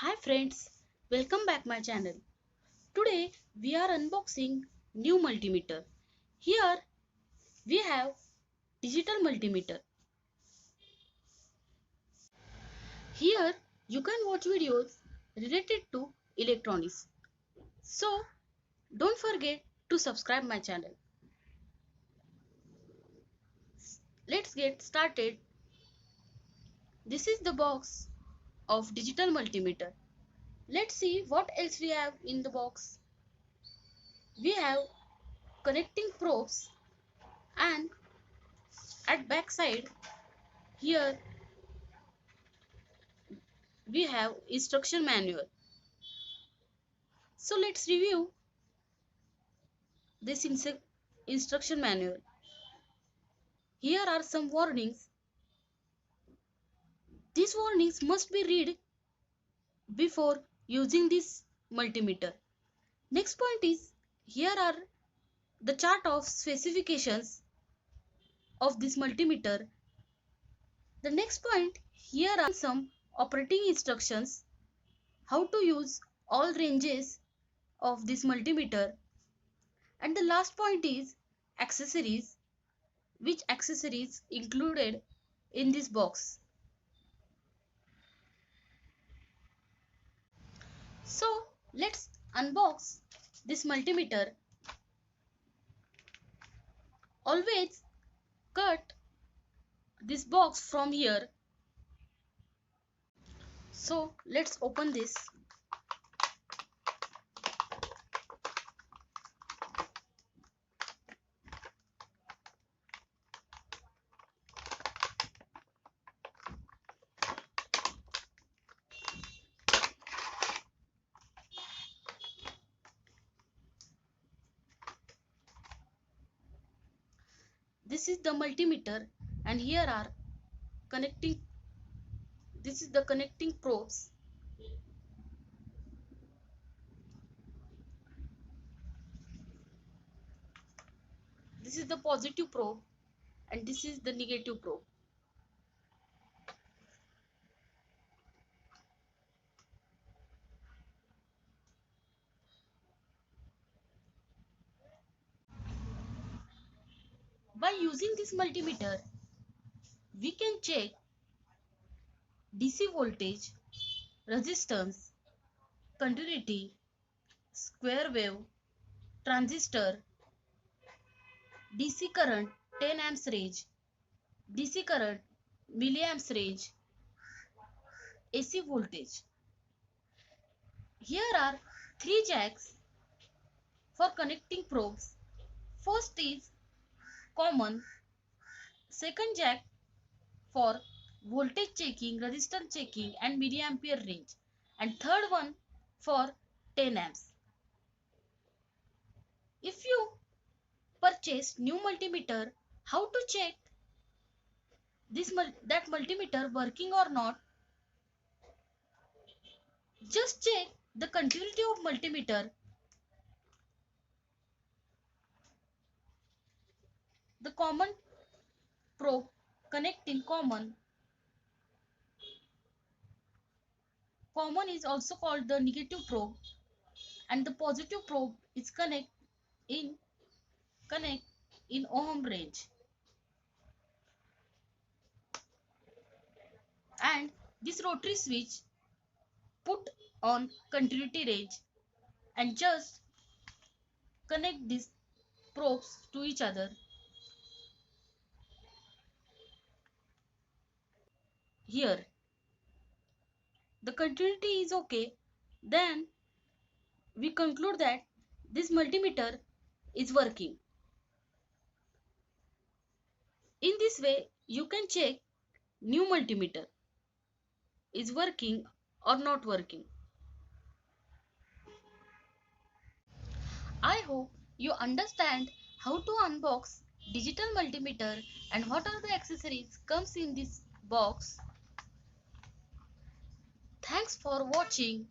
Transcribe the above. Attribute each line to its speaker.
Speaker 1: Hi friends, welcome back my channel. Today we are unboxing new multimeter. Here we have digital multimeter. Here you can watch videos related to electronics. So don't forget to subscribe my channel. Let's get started. This is the box of digital multimeter. Let's see what else we have in the box. We have connecting probes and at back side here we have instruction manual. So let's review this instruction manual. Here are some warnings. These warnings must be read before using this multimeter. Next point is here are the chart of specifications of this multimeter. The next point here are some operating instructions how to use all ranges of this multimeter. And the last point is accessories, which accessories included in this box. So let's unbox this multimeter. Always cut this box from here. So let's open this. This is the multimeter and here are connecting. This is the connecting probes. This is the positive probe and this is the negative probe. By using this multimeter, we can check DC voltage, resistance, continuity, square wave, transistor, DC current 10 amps range, DC current milliamps range, AC voltage. Here are three jacks for connecting probes. First is common, second jack for voltage checking, resistance checking and milliampere range, and third one for 10 amps. If you purchase new multimeter, how to check that multimeter working or not? Just check the continuity of multimeter. The common probe connecting common is also called the negative probe and the positive probe is connect in ohm range, and this rotary switch put on continuity range and just connect these probes to each other. Here the continuity is okay, then we conclude that this multimeter is working. In this way you can check new multimeter is working or not working. I hope you understand how to unbox digital multimeter and what are the accessories comes in this box. Thanks for watching.